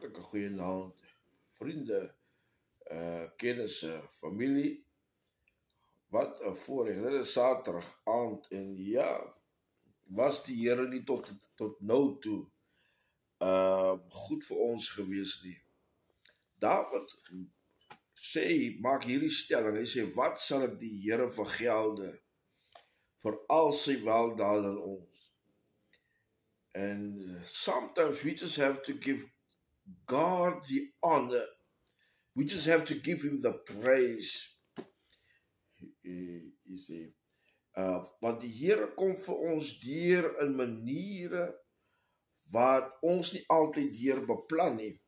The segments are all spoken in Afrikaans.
Hartlike goeienaand, vriende, kennisse, familie. Wat 'n voorreg. Dit is Saterdag aand en ja, was die Here nie tot nou toe goed vir ons gewees nie. David sê, maak hierdie stelling, hy sê, wat sal ek die Here vergelde vir al sy weldade aan ons? And sometimes we just have to give God the honor. We just have to give him the praise. You see, want die Here kom vir ons deur in maniere wat ons nie altyd deur beplan nie.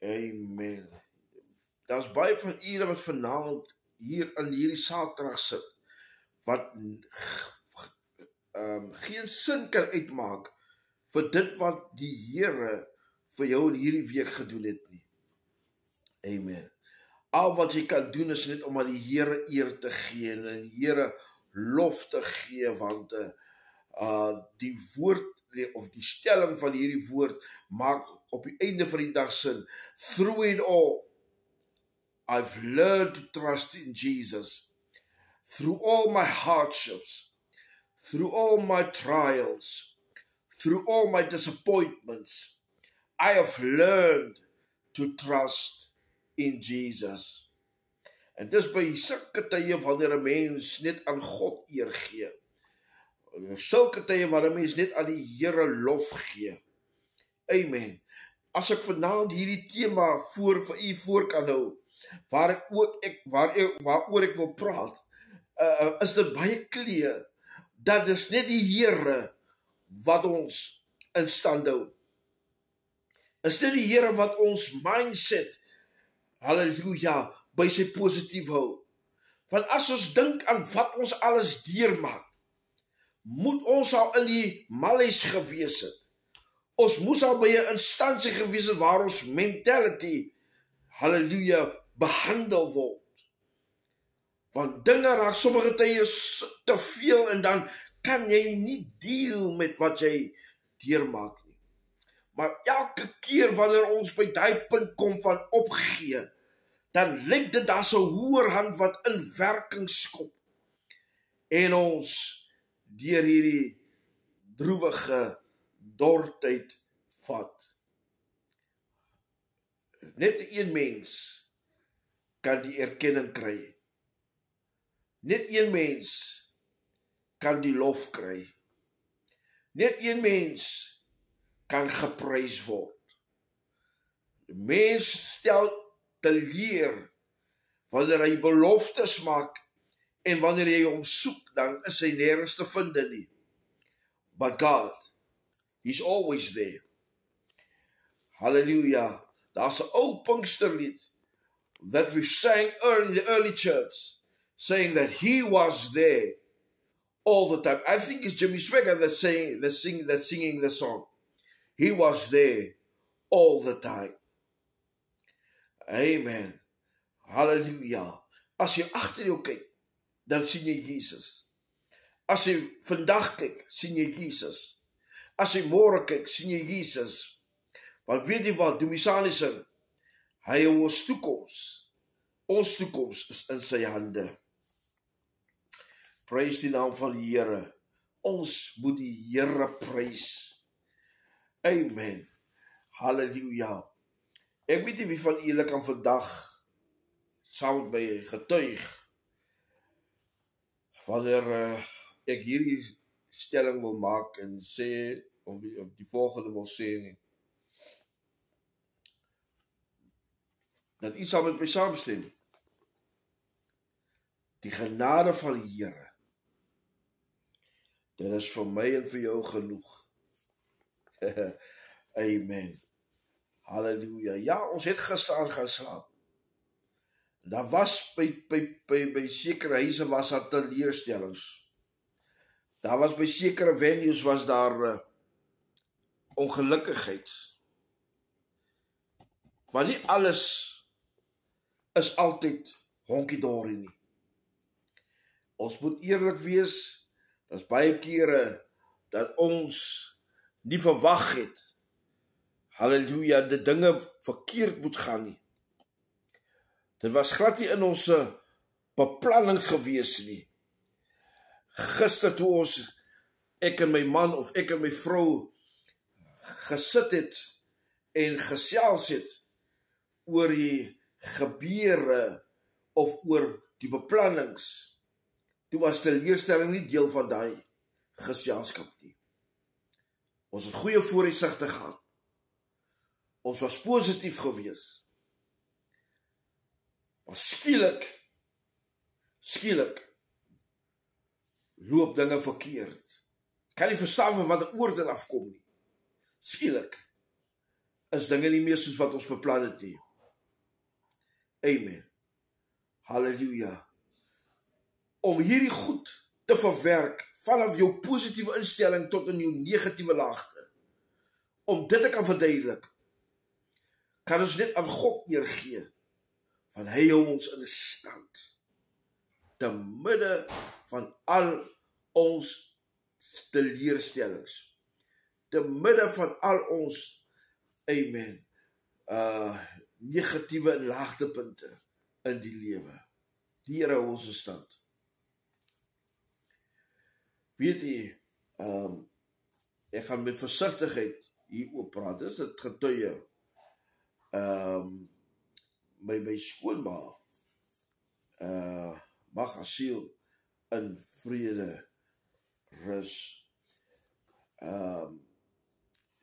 Amen. Daar's baie van julle wat vanaand hier in hierdie Saterdag sit, wat geen sin kan uitmaak vir dit wat die Here vir jou in hierdie week gedoen het nie. Amen. Al wat jy kan doen is net om aan die Here eer te gee en die Here lof te gee, want die woord of die stelling van hierdie woord maak op die einde van die dag sin. Through it all, I've learned to trust in Jesus. Through all my hardships, through all my trials, through all my disappointments, I have learned to trust in Jesus. En dis by sulke tye wanneer 'n mens net aan God eer gee. Sulke tye wanneer 'n mens net aan die Here lof gee. Amen. As ek vanaand hierdie tema vir u voor kan hou, waaroor ek wil praat, is dit baie kleer dat dis net die Here wat ons in stand hou. Is dit die Here wat ons mindset, halleluja, by sy positief hou. Want as ons dink aan wat ons alles deurmaak, moet ons al in die malhuis gewees het. Ons moes al by 'n instansie gewees het waar ons mentality, halleluja, behandel word. Want dinge raak sommige tye te veel en dan kan jy nie deel met wat jy deurmaak nie. Maar elke keer wanneer ons by daai punt kom van opgee, dan lyk dit daar's 'n hoër hand wat in werking skop en ons deur hierdie droewige dortyd vat. Net een mens kan die erkenning kry. Net een mens kan die lof kry. Net een mens kan geprys word. Die mens stel te leer wanneer hy beloftes maak en wanneer jy hom soek, dan is hy nêrens te vind nie. But God, he's always there. Hallelujah. Daar's 'n ou Pinksterlied that we sang in the early church, saying that he was there all the time. I think it's Jimmy Swagger that's singing the song. He was there all the time. Amen. Hallelujah. As jy agter jou kyk, dan sien jy Jesus. As jy vandag kyk, sien jy Jesus. As jy môre kyk, sien jy Jesus. Want weet jy wat, Domisani sing, hy hou ons toekoms. Ons toekoms is in sy hande. Prys die naam van die Here. Ons moet die Here prys. Amen. Halleluja. Ek weet nie wie van julle kan vandag saam met my getuig wanneer ek hierdie stelling wil maak en sê, of die volgende wil sê nie. Dat u saam met my saamstem. Die genade van die Here, dit is vir my en vir jou genoeg. Amen. Halleluja. Ja, ons het gister gaan slaap. Daar was by sekere huise was daar teleurstellings. Daar was by sekere venues was daar ongelukkigheid. Want nie alles is altyd honkie-dorie nie. Ons moet eerlik wees, daar's baie kere dat ons nie verwag het halleluja, die dinge verkeerd moet gaan nie. Dit was glad nie in ons beplanning gewees nie. Gister toe ek en my man of ek en my vrou gesit het en gesels het oor die gebeure of oor die beplannings, toe was teleurstelling nie deel van daai geselskap nie. Ons het goeie vooruitsigte gehad. Ons was positief gewees. Maar skielik loop dinge verkeerd. Kan nie verstaan van wat 'n oordeel afkom nie. Skielik is dinge nie meer soos wat ons beplan het nie. Amen. Halleluja. Om hierdie goed te verwerk vanaf jou positiewe instelling tot in jou negatiewe laagte, om dit te kan verduidelik, kan ons net aan God neergee, want hy hou ons in stand, te midde van al ons teleurstellings, te midde van al ons, amen, negatiewe en laagtepunte in die lewe. Die Here hou ons in stand. Weet jy, ek gaan met versigtigheid hieroor praat. Dis dit getuie. My skoonma mag asiel in vrede rus.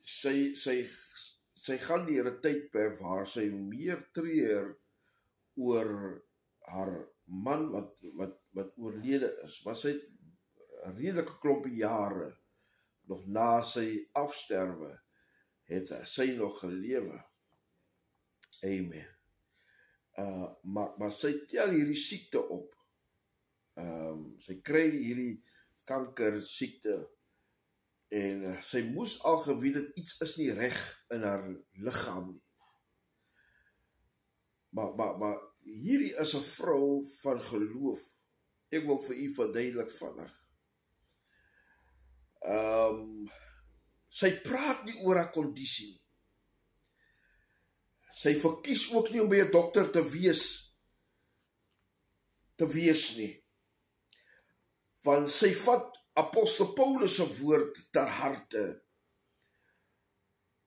Sy gaan deur 'n tydperk waar sy meer treur oor haar man wat oorlede is, maar sy het 'n redelike klompie jare nog na sy afsterwe het sy nog gelewe. Amen. Maar sy tel hierdie siekte op. Sy kry hierdie kanker siekte en sy moes al geweet het iets is nie reg in haar liggaam nie. Maar hierdie is 'n vrou van geloof. Ek wil vir u verduidelik vinnig. Sy praat nie oor haar kondisie nie. Sy verkies ook nie om by 'n dokter te wees nie. Want sy vat apostel Paulus se woord ter harte.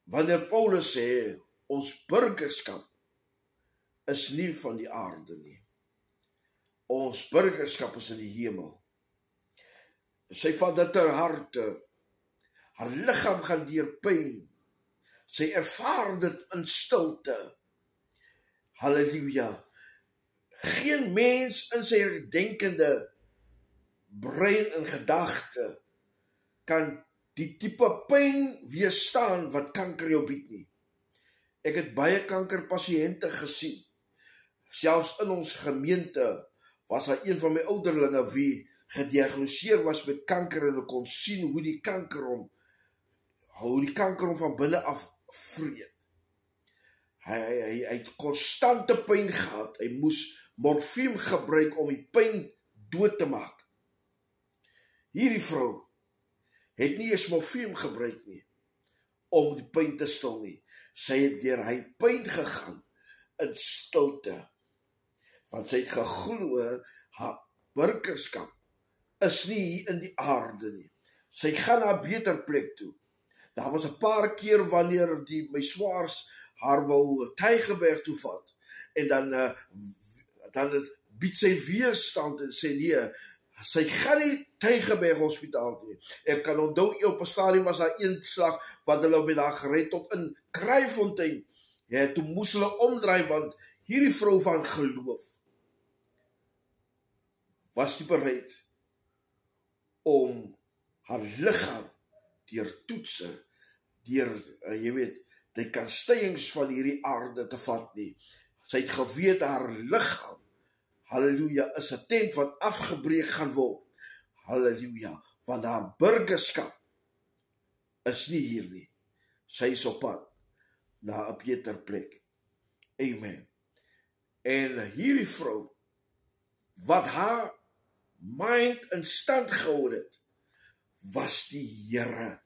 Wanneer Paulus sê, ons burgerskap is nie van die aarde nie. Ons burgerskap is in die hemel. Sy vat dit ter harte. Haar liggaam gaan deur pyn. Sy ervaar dit in stilte. Halleluja. Geen mens in sy denkende brein en gedagte kan die tipe pyn weerstaan wat kanker jou bied nie. Ek het baie kankerpasiënte gesien. Selfs in ons gemeente was daar een van my ouderlinge wie gediagnoseer was met kanker en hulle kon sien hoe die kanker hom van binne af vreet. Hy het konstante pyn gehad. Hy moes morfium gebruik om die pyn dood te maak. Hierdie vrou het nie eens morfium gebruik nie om die pyn te stil nie. Sy het deur hy pyn gegaan in stilte. Want sy het geglo haar burgerskap is nie hier in die aarde nie. Sy gaan na 'n beter plek toe. Daar was 'n paar keer wanneer my swaars haar wou Tygerberg toe vat en dan bied sy weerstand en sê nee, sy gaan nie Tygerberg hospitaal toe nie. Ek kan onthou op 'n stadium was daar een slag wat hulle met haar gered tot in Kraaifontein. Ja, toe moes hulle omdraai want hierdie vrou van geloof was nie bereid om haar liggaam deur toetse, deur, die kansteyings van hierdie aarde te vat nie. Sy het geweet haar liggaam, halleluja, is 'n tent wat afgebreek gaan word. Halleluja, want haar burgerskap is nie hier nie. Sy is op pad na 'n beter plek. Amen. En hierdie vrou, wat haar mind in stand gehou het, was die Here.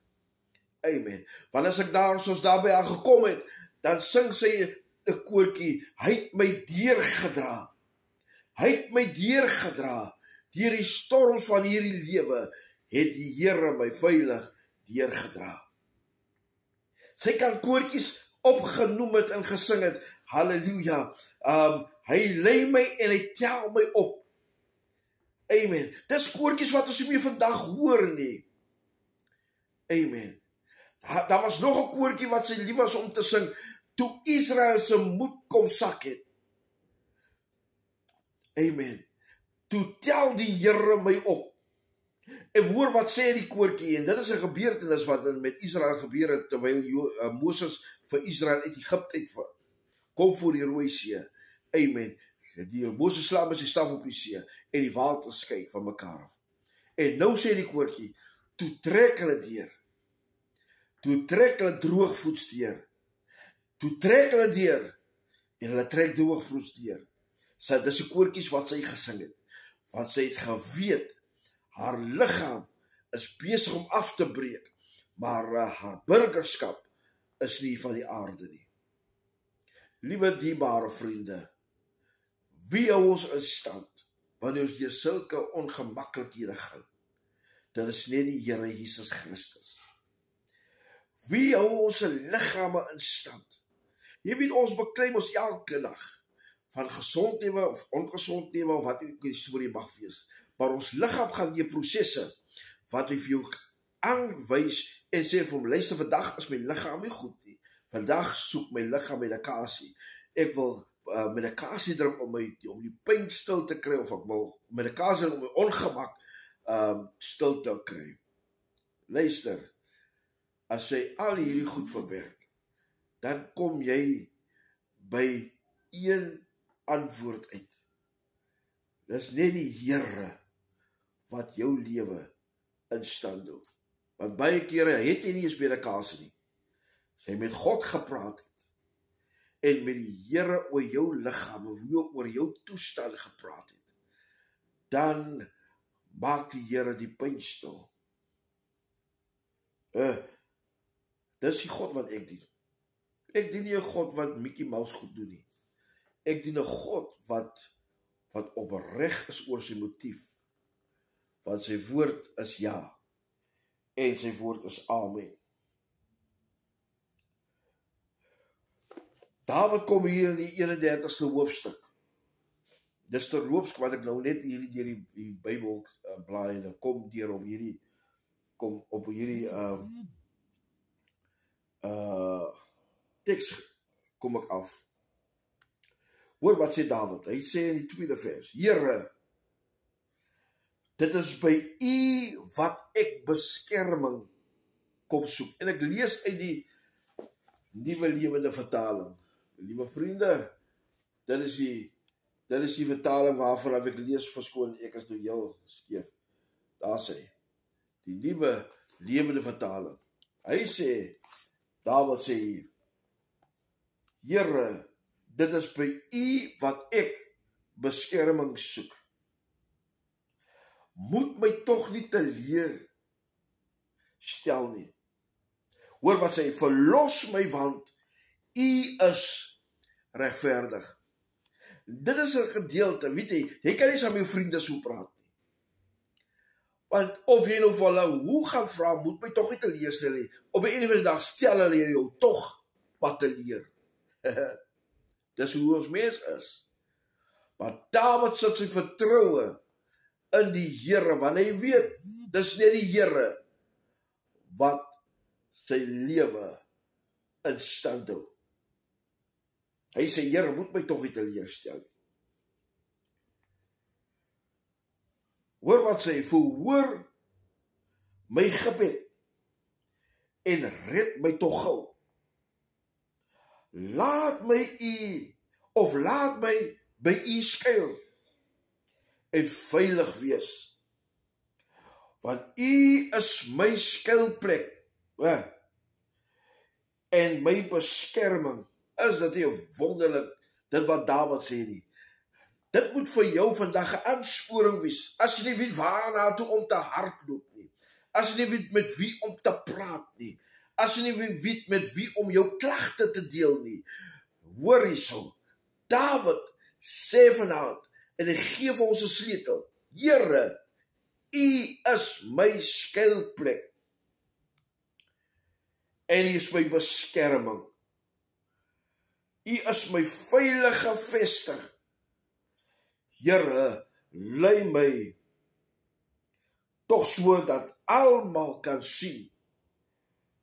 Amen. Want as ek soos daar by haar gekom het, dan sing sy 'n koortjie, hy het my deurgedra. Hy het my deurgedra. Deur die storms van hierdie lewe het die Here my veilig deurgedra. Sy kan koortjies opgenoem het en gesing het, halleluja, hy lei my en hy tel my op. Amen. Dis koortjies wat ons nie meer vandag hoor nie. Amen. Daar was nog 'n koortjie wat sy lief was om te sing, toe Israel se moed kom sak het. Amen. Toe tel die Here my op. En hoor wat sê die koortjie, en dit is 'n gebeurtenis wat met Israel gebeur het, terwyl Moses vir Israel uit Egipte uit kom voor die Rooi See. Amen. Moses slaan met sy staf op die see, en die water skei van mekaar af. En nou sê die koortjie, toe trek hulle deur. Toe trek hulle droogvoets deur. Toe trek hulle deur, en hulle trek droogvoets deur. Dis 'n koortjies wat sy gesing het, want sy het geweet, haar liggaam is besig om af te breek, maar haar burgerskap is nie van die aarde nie. Liewe dierbare vriende, wie hou ons in stand, wanneer ons deur sulke ongemaklikhede gaan? Dit is net die Here Jesus Christus. Wie hou ons liggame in stand? Jy weet, ons beklei ons elke dag, van gesond lewe of ongesond lewe, of wat ook die storie mag wees. Maar ons liggaam gaan deur prosesse, wat hy vir jou aanwys, en sê vir hom, luister, vandag is my liggaam nie goed nie. Vandag soek my liggaam medikasie. Ek wil medikasie drink om die pyn stil te kry, of ek wil medikasie drink om my ongemak stil te kry. Luister, as jy al hierdie goed verwerk, dan kom jy by een antwoord uit. Dis net die Here wat jou lewe in stand hou. Want baie kere het jy nie eens medikasie nie. As jy met God gepraat het, en met die Here oor jou liggaam, oor jou toestand gepraat het, dan maak die Here die pyn stil. Dis die God wat ek dien. Ek dien nie 'n God wat Mickey Mouse goed doen nie. Ek dien 'n God wat opreg is oor sy motief. Want sy woord is ja, en sy woord is amen. Dawid kom hier in die 31ste hoofstuk. Dis terloops wat ek nou net deur die Bybel blaai, en kom deur om op hierdie teks kom ek af. Hoor wat sê Dawid, hy sê in die 2de vers, Here, dit is by U wat ek beskerming kom soek. En ek lees uit die Nuwe Lewende Vertaling. Liewe vriende, dit is die vertaling waarvan ek lees, verskoon, ek is nou heel skeef. Daar sê, die Nuwe Lewende Vertaling. Hy sê, Dawid sê hier, Here, dit is by U wat ek beskerming soek. Moet my tog nie teleur stel nie. Hoor wat sê, verlos my, want U is regverdig. Dit is 'n gedeelte, weet jy kan nie saam met jou vriende so praat nie. Want of jy nou vir hulle hoe gaan vra, moet my tog nie teleurstel nie. Op 'n einde van die dag stel hulle jou tog wat teleur. Dis hoe ons mens is. Maar Dawid sit sy vertroue in die Here, want hy weet, dis net die Here wat sy lewe in stand hou. Hy sê, Here, moet my tog nie teleurstel. Hoor wat sê, verhoor my gebed en red my tog gou. Laat my by U skuil en veilig wees. Want U is my skuilplek en my beskerming. Is dit nie wonderlik, dit wat Dawid sê nie? Dit moet vir jou vandag 'n aansporing wees, as jy nie weet waarna toe om te hardloop nie, as jy nie weet met wie om te praat nie, as jy nie weet met wie om jou klagte te deel nie. Hoor hierso, Dawid sê vanaand, en hy gee vir ons 'n sleutel, Here, U is my skuilplek, en U is my beskerming. U is my veilige vesting. Here, lei my tog so dat almal kan sien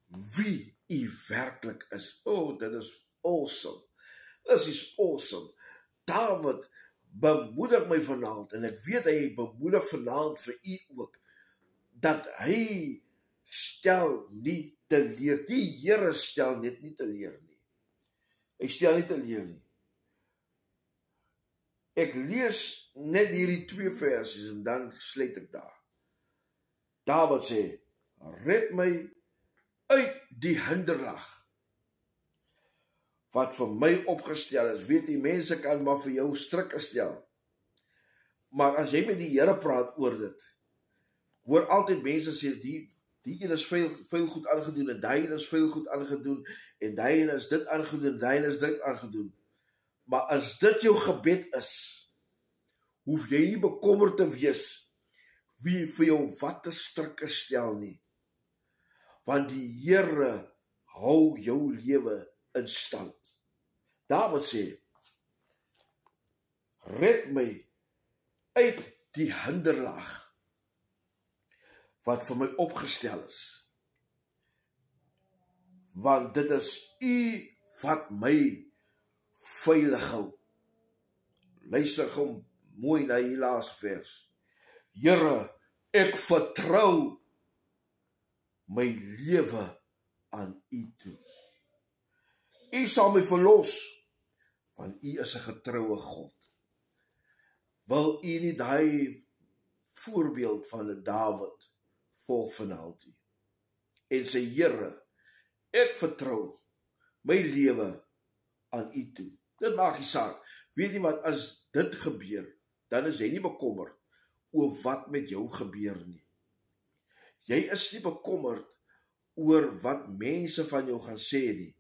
wie U werklik is. Oh, dit is awesome. Dit is awesome. Dawid bemoedig my vanaand, en ek weet hy bemoedig vanaand vir U ook, dat hy stel nie teleur. Die Here stel net nie teleur nie. Hy stel nie teleur nie. Ek lees net hierdie 2 versies en dan sluit ek daar. Dawid sê, red my uit die hinderlaag wat vir my opgestel is. Weet jy, mense kan maar vir jou strikke stel. Maar as jy met die Here praat oor dit, hoor altyd mense sê, die een is veel goed aangedoen, en die is veel goed aangedoen, en die is dit aangedoen, en die is dit aangedoen. Maar as dit jou gebed is, hoef jy nie bekommerd te wees wie vir jou wat te strikke stel nie. Want die Here hou jou lewe in stand. Dawid sê, red my uit die hinderlaag wat vir my opgestel is. Want dit is U wat my veilig hou. Luister gou mooi na die laaste vers. Here, ek vertrou my lewe aan U toe. U sal my verlos, want U is 'n getroue God. Wil U nie daai voorbeeld van 'n Dawid volg vanaand nie? En sê, Here, ek vertrou my lewe aan U toe. Dit maak nie saak. Weet jy wat, as dit gebeur, dan is jy nie bekommerd oor wat met jou gebeur nie. Jy is nie bekommerd oor wat mense van jou gaan sê nie.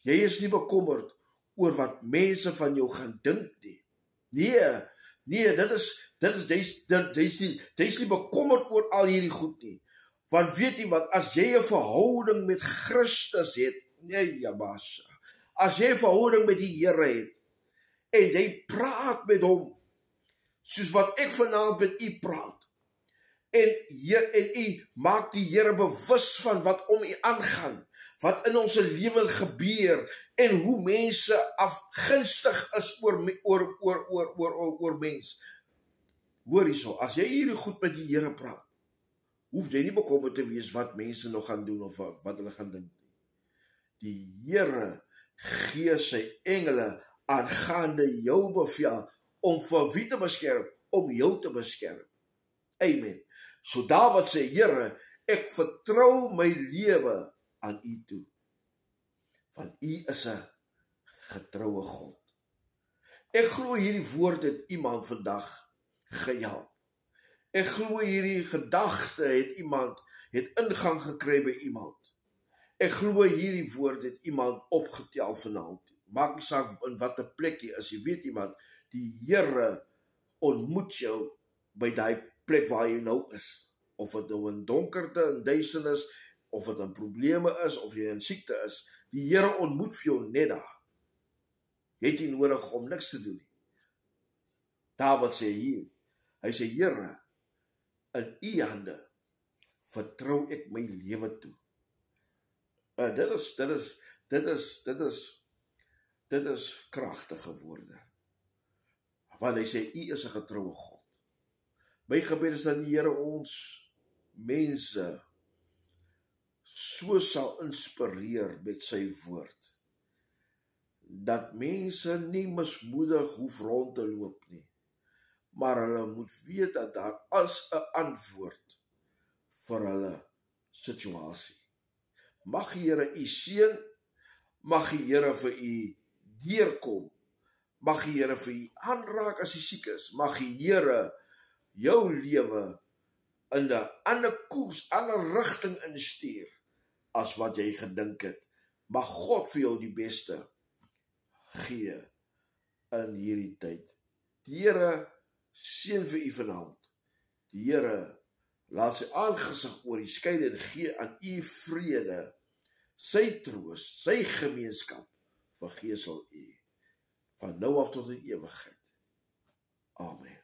Jy is nie bekommerd oor wat mense van jou gaan dink nie. Nee, jy's nie bekommerd oor al hierdie goed nie. Want weet jy wat, as jy 'n verhouding met Christus het, as jy 'n verhouding met die Here het, en jy praat met hom, soos wat ek vanaand met U praat, en U maak die Here bewus van wat om U aangaan, wat in ons lewe gebeur, en hoe mense afgunstig is oor mens. Hoor hierso, as jy hierdie goed met die Here praat, hoef jy nie bekommerd te wees wat mense nog gaan doen, of wat hulle gaan dink. Die Here gee sy engele aangaande jou bevel, om vir wie te beskerm? Om jou te beskerm. Amen. So Dawid sê, Here, ek vertrou my lewe aan U toe, want U is 'n getroue God. Ek glo hierdie woord het iemand vandag gehelp. Ek glo hierdie gedagte het ingang gekry by iemand. Ek glo hierdie woord het iemand opgetel vanaand. Maak nie saak in watter plek jy is, jy weet iemand, die Here ontmoet jou by daai plek waar jy nou is. Of dit nou in donkerte, in duisternis, of dit in probleme is, of jy in siekte is, die Here ontmoet vir jou net daar. Jy het nie nodig om niks te doen nie. Dawid sê hier, hy sê, Here, in U hande vertrou ek my lewe toe. Dit is kragtige woorde. Want hy sê, U is 'n getroue God. My gebed is dat die Here ons mense so sal inspireer met sy woord, dat mense nie mismoedig hoef rond te loop nie, maar hulle moet weet dat daar is 'n antwoord vir hulle situasie. Mag die Here U seën, mag die Here vir U deurkom, mag die Here vir U aanraak as U siek is, mag die Here jou lewe in 'n ander koers, ander rigting instuur, as wat jy gedink het. Mag God vir jou die beste gee in hierdie tyd. Die Here seën vir u vanaand. Die Here laat sy aangesig oor u skyn en gee aan u vrede, sy troos, sy gemeenskap, vergeesel u, van nou af tot in ewigheid. Amen.